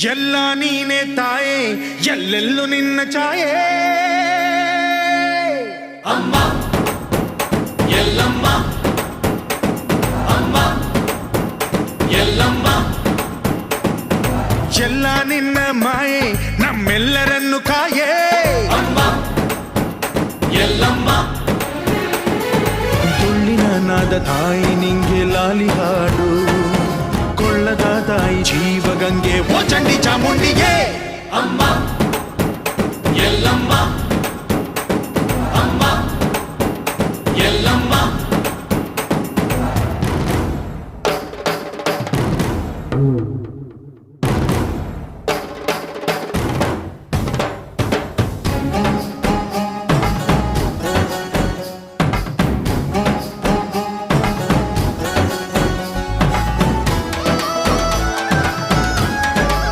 ಎಲ್ಲ ನೀನೆ ತಾಯೇ ಎಲ್ಲೆಲ್ಲೂ ನಿನ್ನ ಛಾಯೆ ಅಮ್ಮ ಎಲ್ಲಮ್ಮ ಅಮ್ಮ ಎಲ್ಲಮ್ಮ ಎಲ್ಲ ನಿನ್ನ ಮಾಯೆ ನಮ್ಮೆಲ್ಲರನ್ನು ಕಾಯೇ ಅಮ್ಮ ಎಲ್ಲಮ್ಮ ತುಳ್ಳಿನ ನಾದ ತಾಯಿ ನಿಂಗೆ ಲಾಲಿ ಹಾಡು ಕೊಳ್ಳದ ತಾಯಿ ಜೀವಗಂಗೆ ಓ ಚಂಡಿ ಚಾಮುಂಡಿಗೆ ಅಮ್ಮ